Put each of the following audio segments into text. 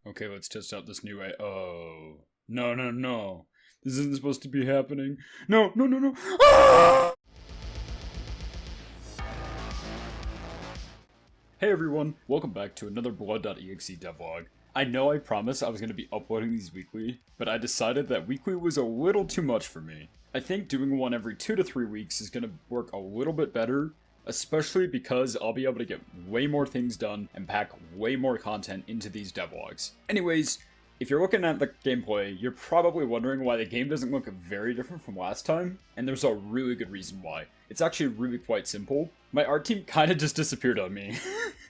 Okay, let's test out this new A. Oh. No, no, no. This isn't supposed to be happening. No, no, no, no. Ah! Hey everyone, welcome back to another Blood.exe devlog. I know I promised I was going to be uploading these weekly, but I decided that weekly was a little too much for me. I think doing one every 2 to 3 weeks is going to work a little bit better, especially because I'll be able to get way more things done and pack way more content into these devlogs. Anyways, if you're looking at the gameplay, you're probably wondering why the game doesn't look very different from last time, and there's a really good reason why. It's actually really quite simple. My art team kinda just disappeared on me.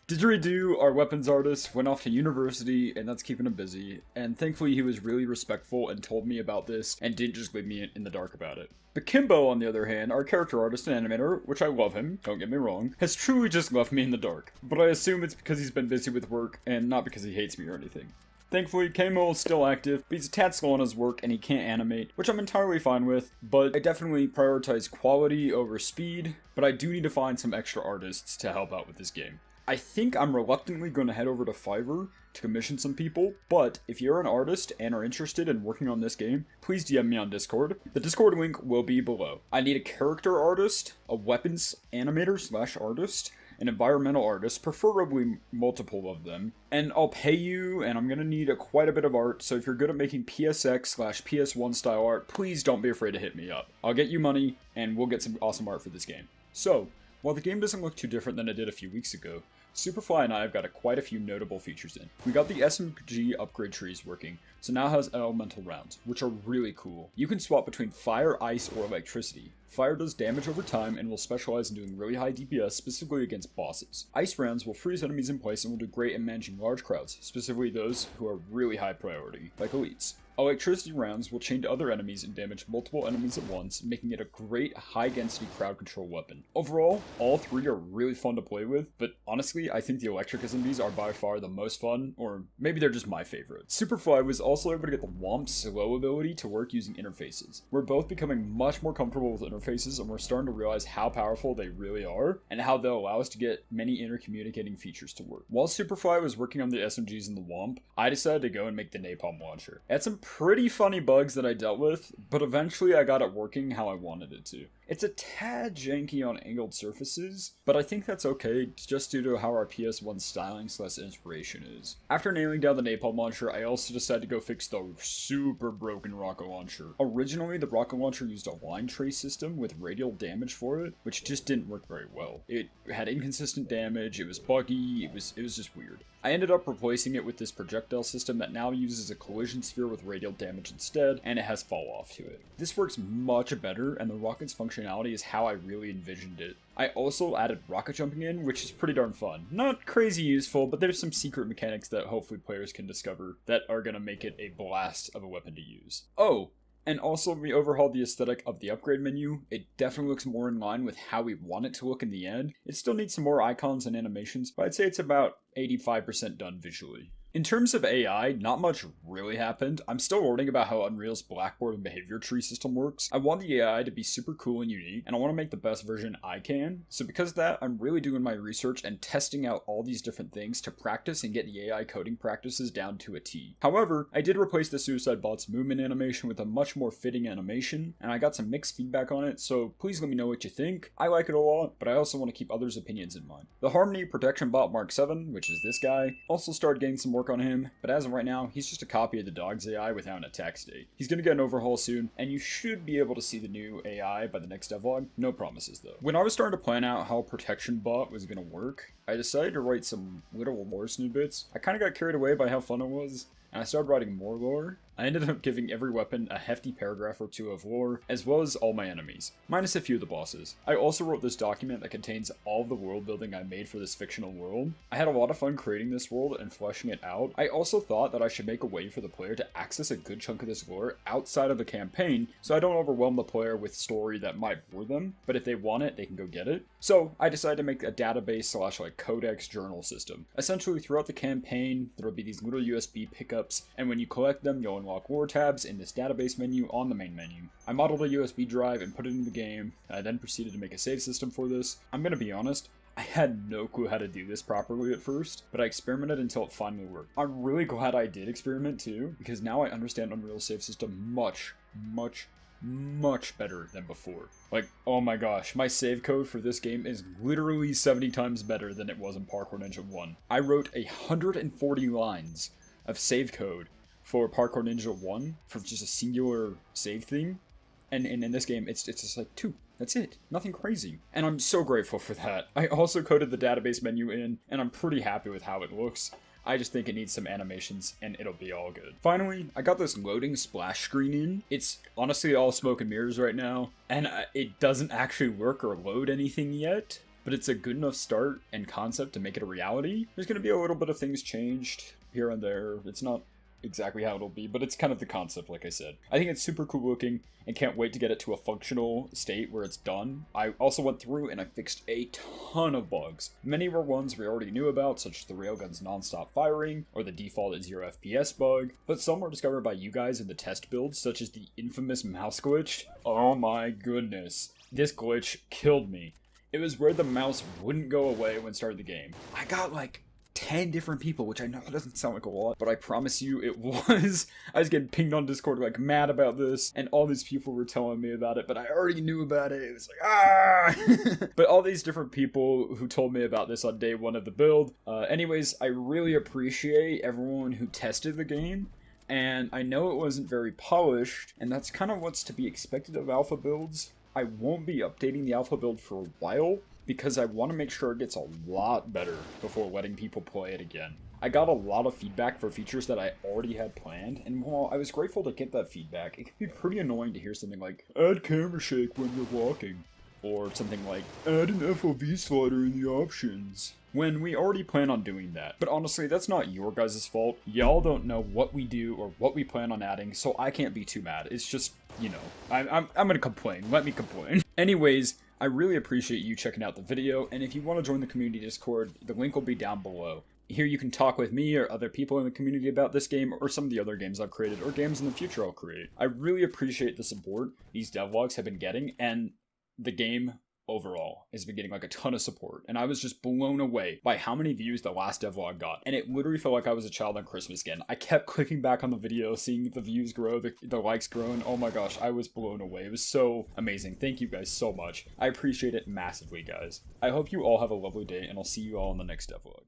Didgeridoo, our weapons artist, went off to university, and that's keeping him busy, and thankfully he was really respectful and told me about this, and didn't just leave me in the dark about it. But Kimbo, on the other hand, our character artist and animator, which I love him, don't get me wrong, has truly just left me in the dark. But I assume it's because he's been busy with work, and not because he hates me or anything. Thankfully, Kamo is still active, but he's a tad slow on his work and he can't animate, which I'm entirely fine with, but I definitely prioritize quality over speed, but I do need to find some extra artists to help out with this game. I think I'm reluctantly going to head over to Fiverr to commission some people, but if you're an artist and are interested in working on this game, please DM me on Discord. The Discord link will be below. I need a character artist, a weapons animator / artist, an environmental artist, preferably multiple of them, and I'll pay you, and I'm gonna need quite a bit of art, so if you're good at making PSX / PS1 style art, please don't be afraid to hit me up. I'll get you money, and we'll get some awesome art for this game. So, while the game doesn't look too different than it did a few weeks ago, Superfly and I have got quite a few notable features in. We got the SMG upgrade trees working, so now it has elemental rounds, which are really cool. You can swap between fire, ice, or electricity. Fire does damage over time and will specialize in doing really high DPS, specifically against bosses. Ice rounds will freeze enemies in place and will do great in managing large crowds, specifically those who are really high priority, like elites. Electricity rounds will chain to other enemies and damage multiple enemies at once, making it a great high-density crowd control weapon. Overall, all three are really fun to play with, but honestly, I think the electric SMGs are by far the most fun, or maybe they're just my favorite. Superfly was also able to get the Womp slow ability to work using interfaces. We're both becoming much more comfortable with interfaces, and we're starting to realize how powerful they really are, and how they'll allow us to get many intercommunicating features to work. While Superfly was working on the SMGs and the Womp, I decided to go and make the napalm launcher. It had some pretty funny bugs that I dealt with, but eventually I got it working how I wanted it to. It's a tad janky on angled surfaces, but I think that's okay just due to how our PS1 styling / inspiration is. After nailing down the napalm launcher, I also decided to go fix the super broken rocket launcher. Originally, the rocket launcher used a line trace system with radial damage for it, which just didn't work very well. It had inconsistent damage, it was buggy, it was just weird. I ended up replacing it with this projectile system that now uses a collision sphere with radial damage instead, and it has fall off to it. This works much better, and the rocket's functionality is how I really envisioned it. I also added rocket jumping in, which is pretty darn fun. Not crazy useful, but there's some secret mechanics that hopefully players can discover that are gonna make it a blast of a weapon to use. Oh! And also, we overhauled the aesthetic of the upgrade menu. It definitely looks more in line with how we want it to look in the end. It still needs some more icons and animations, but I'd say it's about 85% done visually. In terms of AI, not much really happened. I'm still learning about how Unreal's Blackboard and behavior tree system works. I want the AI to be super cool and unique, and I want to make the best version I can. So because of that, I'm really doing my research and testing out all these different things to practice and get the AI coding practices down to a T. However, I did replace the Suicide Bot's movement animation with a much more fitting animation, and I got some mixed feedback on it, so please let me know what you think. I like it a lot, but I also want to keep others' opinions in mind. The Harmony Protection Bot Mark 7, which is this guy, also started getting some work on him, but as of right now, he's just a copy of the dog's AI without an attack state. He's gonna get an overhaul soon, and you should be able to see the new AI by the next devlog. No promises though. When I was starting to plan out how Protection Bot was gonna work, I decided to write some little lore snippets. I kinda got carried away by how fun it was, and I started writing more lore. I ended up giving every weapon a hefty paragraph or two of lore, as well as all my enemies, minus a few of the bosses. I also wrote this document that contains all of the world building I made for this fictional world. I had a lot of fun creating this world and fleshing it out. I also thought that I should make a way for the player to access a good chunk of this lore outside of the campaign, so I don't overwhelm the player with story that might bore them, but if they want it, they can go get it. So I decided to make a database / codex journal system. Essentially, throughout the campaign, there will be these little USB pickups, and when you collect them, you'll unlock lore tabs in this database menu on the main menu. I modeled a USB drive and put it in the game, and I then proceeded to make a save system for this. I'm gonna be honest, I had no clue how to do this properly at first, but I experimented until it finally worked. I'm really glad I did experiment too, because now I understand Unreal's save system much better than before. Like, oh my gosh, my save code for this game is literally 70 times better than it was in Parkour Ninja 1. I wrote 140 lines of save code for Parkour Ninja 1 for just a singular save thing, and in this game it's just like 2. That's it. Nothing crazy. And I'm so grateful for that. I also coded the database menu in, and I'm pretty happy with how it looks. I just think it needs some animations, and it'll be all good. Finally, I got this loading splash screen in. It's honestly all smoke and mirrors right now, and it doesn't actually work or load anything yet, but it's a good enough start and concept to make it a reality. There's gonna be a little bit of things changed here and there. It's not exactly how it'll be, but it's kind of the concept, like I said. I think it's super cool looking and can't wait to get it to a functional state where it's done. I also went through and I fixed a ton of bugs. Many were ones we already knew about, such as the railgun's non-stop firing or the default at 0 FPS bug, but some were discovered by you guys in the test builds, such as the infamous mouse glitch. Oh my goodness. This glitch killed me. It was where the mouse wouldn't go away when starting the game. I got like 10 different people, which I know doesn't sound like a lot, but I promise you it was. I was getting pinged on Discord like mad about this, and all these people were telling me about it, but I already knew about it. It was like, ah! But all these different people who told me about this on day 1 of the build. Anyways, I really appreciate everyone who tested the game, and I know it wasn't very polished, and that's kind of what's to be expected of alpha builds. I won't be updating the alpha build for a while, because I want to make sure it gets a lot better before letting people play it again. I got a lot of feedback for features that I already had planned, and while I was grateful to get that feedback, it can be pretty annoying to hear something like, add camera shake when you're walking, or something like, add an FOV slider in the options, when we already plan on doing that. But honestly, that's not your guys' fault. Y'all don't know what we do or what we plan on adding, so I can't be too mad. It's just, you know, I'm gonna complain. Let me complain. Anyways, I really appreciate you checking out the video, and if you want to join the community Discord, the link will be down below. Here you can talk with me or other people in the community about this game or some of the other games I've created or games in the future I'll create. I really appreciate the support these devlogs have been getting, and the game overall has been getting like a ton of support, and I was just blown away by how many views the last devlog got, and it literally felt like I was a child on Christmas again. I kept clicking back on the video, seeing the views grow, the likes grow, and oh my gosh, I was blown away. It was so amazing. Thank you guys so much. I appreciate it massively, guys. I hope you all have a lovely day, and I'll see you all in the next devlog.